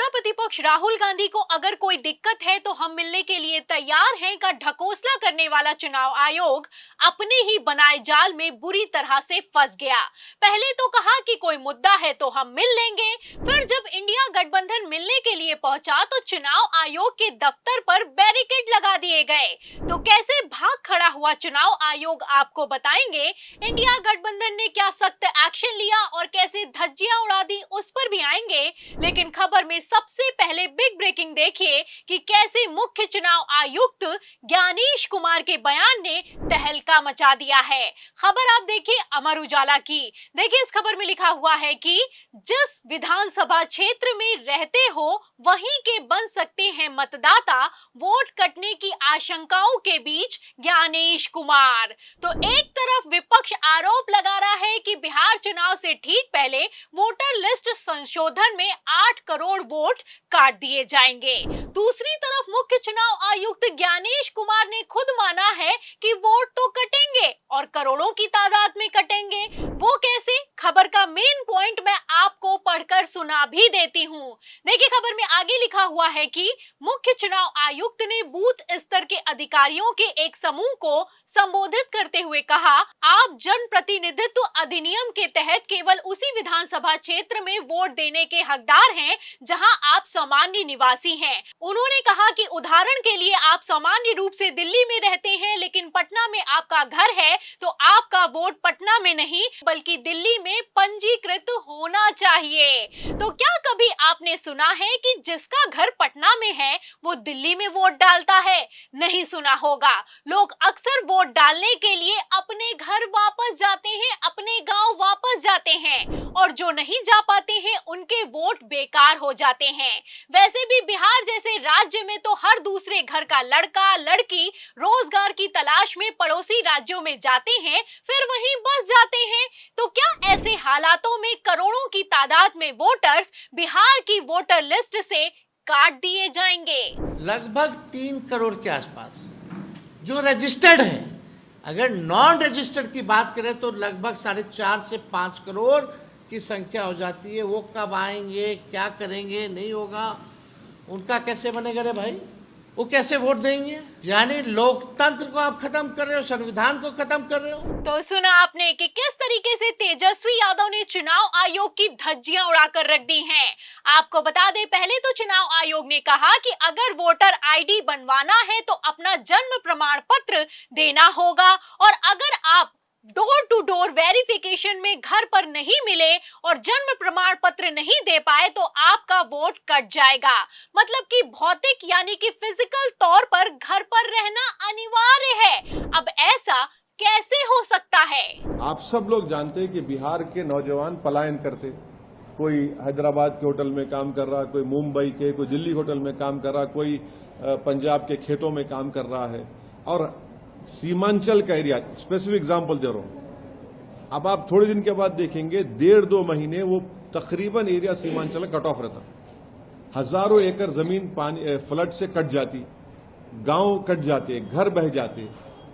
नेता प्रतिपक्ष राहुल गांधी को अगर कोई दिक्कत है तो हम मिलने के लिए तैयार हैं का ढकोसला करने वाला चुनाव आयोग अपने ही बनाए जाल में बुरी तरह से फंस गया। पहले तो कहा कि कोई मुद्दा है तो हम मिल लेंगे, फिर जब इंडिया गठबंधन मिलने के लिए पहुंचा तो चुनाव आयोग के दफ्तर पर बैरिकेड लगा दिए गए। तो कैसे भाग खड़ा हुआ चुनाव आयोग आपको बताएंगे। इंडिया गठबंधन ने क्या सख्त एक्शन लिया और कैसे धज्जियां उड़ा दी उस पर भी आएंगे। लेकिन खबर में सबसे पहले बिग ब्रेकिंग देखिए कि कैसे मुख्य चुनाव आयुक्त ज्ञानेश कुमार के बयान ने तहलका मचा दिया है। खबर आप देखिए अमर उजाला की। देखिए इस खबर में लिखा हुआ है कि जिस विधानसभा क्षेत्र में रहते हो वहीं के बन सकते हैं मतदाता, वोट कटने की आशंकाओं के बीच ज्ञानेश कुमार। तो एक तरफ विपक्ष आरोप लगा रहा है कि बिहार चुनाव से ठीक पहले वोटर लिस्ट संशोधन में 8 करोड़ वोट काट दिए जाएंगे। दूसरी तरफ मुख्य चुनाव आयुक्त ज्ञानेश कुमार ने खुद माना है कि वोट तो कटेंगे और करोड़ों की तादाद में कटेंगे। वो कैसे, खबर का मेन पॉइंट मैं आपको पढ़कर सुना भी देती हूँ। देखिए खबर में आगे लिखा हुआ है कि मुख्य चुनाव आयुक्त ने बूथ स्तर के अधिकारियों के एक समूह को संबोधित करते हुए कहा, आप जनप्रतिनिधित्व अधिनियम के तहत केवल उसी विधानसभा क्षेत्र में वोट देने के हकदार हैं जहां आप सामान्य निवासी हैं। उन्होंने कहा कि उदाहरण के लिए आप सामान्य रूप से दिल्ली में रहते हैं लेकिन पटना में आपका घर है तो आपका वोट पटना में नहीं बल्कि दिल्ली में पंजीकृत होना चाहिए। तो क्या कभी आपने सुना है कि जिसका घर पटना में है वो दिल्ली में वोट डालता है? नहीं सुना होगा। लोग अक्सर वोट डालने के लिए अपने घर वापस जाते हैं, अपने गांव वापस जाते हैं और जो नहीं जा पाते हैं उनके वोट बेकार हो जाते हैं। वैसे भी बिहार जैसे राज्य में तो हर दूसरे घर का लड़का लड़की रोजगार की तलाश में पड़ोसी राज्यों में जाते हैं, फिर वहीं बस जाते हैं। तो क्या ऐसे हालातों में करोड़ों की तादाद में वोटर्स बिहार की वोटर लिस्ट से काट दिए जाएंगे? लगभग 3 करोड़ के आसपास जो रजिस्टर्ड है। अगर नॉन रजिस्टर्ड की बात करें तो लगभग 4.5 से 5 करोड़ की संख्या हो जाती है। वो कब आएंगे, क्या करेंगे, नहीं होगा, उनका कैसे बनेगा रे भाई? वो कैसे वोट देंगे? यानी लोकतंत्र को आप खत्म कर रहे हो, संविधान को खत्म कर रहे हो। तो सुना आपने कि किस तरीके से तेजस्वी यादव ने चुनाव आयोग की धज्जियां उड़ाकर रख दी हैं। आपको बता दें, पहले तो चुनाव आयोग ने कहा कि अगर वोटर आईडी बनवाना है तो अपना जन्म प्रमाण पत्र देना होगा और अगर आप डोर टू डोर वेरिफिकेशन में घर पर नहीं मिले और जन्म प्रमाण पत्र नहीं दे पाए तो आपका वोट कट जाएगा। मतलब कि भौतिक यानी कि फिजिकल तौर पर घर पर रहना अनिवार्य है। अब ऐसा कैसे हो सकता है? आप सब लोग जानते हैं कि बिहार के नौजवान पलायन करते, कोई हैदराबाद के होटल में काम कर रहा, कोई मुंबई के, कोई दिल्ली होटल में काम कर रहा, कोई पंजाब के खेतों में काम कर रहा है। और सीमांचल का एरिया, स्पेसिफिक एग्जांपल दे रहा हूं, अब आप थोड़े दिन के बाद देखेंगे 1.5-2 महीने वो तकरीबन एरिया सीमांचल कट ऑफ रहता, हजारों एकड़ जमीन पानी फ्लड से कट जाती, गांव कट जाते, घर बह जाते,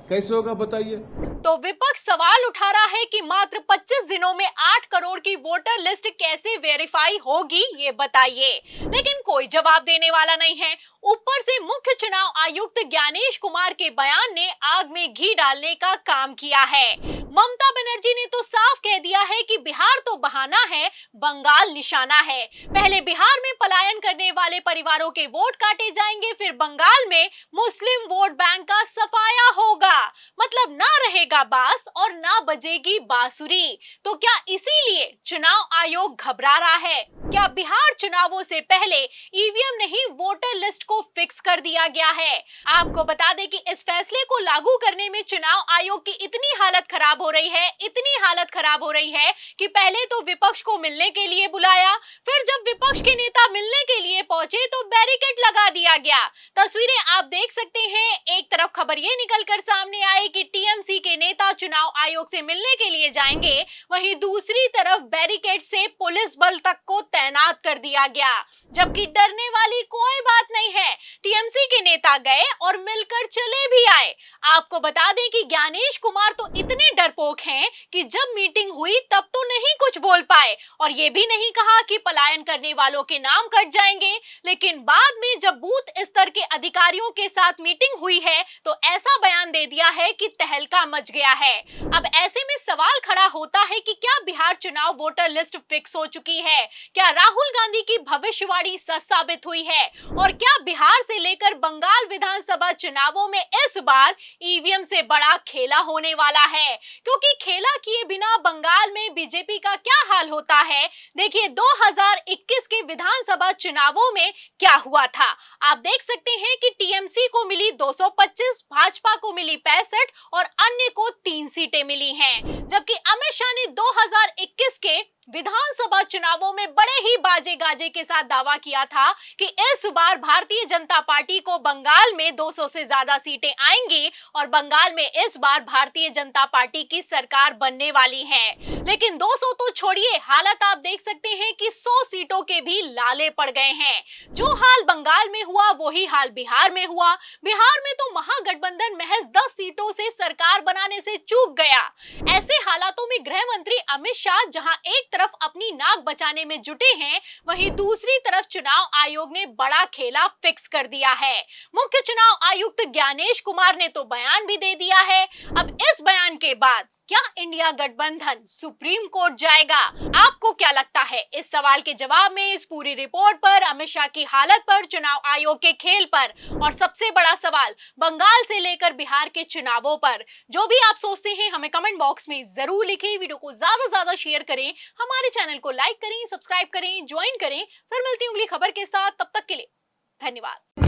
कैसे होगा बताइए? तो विपक्ष सवाल उठा रहा है कि मात्र 25 दिनों में 8 करोड़ की वोटर लिस्ट कैसे वेरीफाई होगी, ये बताइए। लेकिन कोई जवाब देने वाला नहीं है। ऊपर से मुख्य चुनाव आयुक्त ज्ञानेश कुमार के बयान ने आग में घी डालने का काम किया है। ममता बनर्जी ने तो साफ कह दिया है कि बिहार तो बहाना है, बंगाल निशाना है। पहले बिहार में पलायन करने वाले परिवारों के वोट काटे जाएंगे, फिर बंगाल में मुस्लिम वोट बैंक का सफाया होगा। मतलब ना रहेगा बांस और ना बजेगी बांसुरी। तो क्या इसीलिए चुनाव आयोग घबरा रहा है? क्या बिहार चुनावों से पहले ईवीएम नहीं वोटर लिस्ट को फिक्स कर दिया गया है? आपको बता दें कि इस फैसले को लागू करने में चुनाव आयोग की इतनी हालत खराब हो रही है, इतनी हालत खराब हो रही है कि पहले तो विपक्ष को मिलने के लिए बुलाया, फिर जब विपक्ष के नेता मिलने के लिए पहुंचे तो बैरिकेड लगा दिया गया। तस्वीरें आप देख सकते हैं। एक तरफ खबर ये निकलकर सामने आई कि टीएमसी के नेता चुनाव आयोग से मिलने के लिए जाएंगे, वहीं दूसरी तरफ बैरिकेड से पुलिस बल तक को तैनात कर दिया गया। जबकि डरने वाली कोई बात नहीं है, टीएमसी के नेता गए और मिलकर चले भी आए। आपको बता दें कि ज्ञानेश कुमार तो इतने डरपोक हैं कि जब मीटिंग हुई तब तो नहीं कुछ बोल पाए और ये भी नहीं कहा कि पलायन करने वालों के नाम कट जाएंगे, लेकिन बाद में जब बूथ स्तर के अधिकारियों के साथ मीटिंग हुई है तो ऐसा बयान दे दिया है कि तहलका मच गया है। अब ऐसे में सवाल खड़ा होता है कि क्या बिहार चुनाव वोटर लिस्ट फिक्स हो चुकी है? क्या राहुल गांधी की भविष्यवाणी सच साबित हुई है? और क्या बिहार से लेकर बंगाल विधानसभा चुनावों में इस बार ईवीएम से बड़ा खेला होने वाला है? क्योंकि खेला किए बिना बंगाल में बीजेपी का क्या हाल होता है, देखिए 2021 के विधानसभा चुनावों में क्या हुआ था। आप देख सकते हैं कि टीएमसी को मिली 225, भाजपा को मिली 65 और अन्य को 3 सीटें मिली हैं। जबकि अमित शाह ने 2021 के विधानसभा चुनावों में बड़े ही बाजे गाजे के साथ दावा किया था कि इस बार भारतीय जनता पार्टी को बंगाल में 200 से ज्यादा सीटें आएंगी और बंगाल में इस बार भारतीय जनता पार्टी की सरकार बनने वाली है। लेकिन 200 तो छोड़िए, हालत आप देख सकते हैं कि 100 सीटों के भी लाले पड़ गए हैं। जो हाल बंगाल में हुआ वही हाल बिहार में हुआ। बिहार में तो महागठबंधन महज 10 सीटों से सरकार बनाने से चूक गया। ऐसे हालातों में गृह मंत्री अमित शाह जहां एक तरफ अपनी नाक बचाने में जुटे हैं, वहीं दूसरी तरफ चुनाव आयोग ने बड़ा खेला फिक्स कर दिया है। मुख्य चुनाव आयुक्त ज्ञानेश कुमार ने तो बयान भी दे दिया है। अब इस बयान के बाद क्या इंडिया गठबंधन सुप्रीम कोर्ट जाएगा? आपको क्या लगता है? इस सवाल के जवाब में इस पूरी रिपोर्ट पर, अमित शाह की हालत पर, चुनाव आयोग के खेल पर और सबसे बड़ा सवाल बंगाल से लेकर बिहार के चुनावों पर, जो भी आप सोचते हैं हमें कमेंट बॉक्स में जरूर लिखें। वीडियो को ज्यादा से ज्यादा शेयर करें, हमारे चैनल को लाइक करें, सब्सक्राइब करें, ज्वाइन करें। फिर मिलती हूँ अगली खबर के साथ, तब तक के लिए धन्यवाद।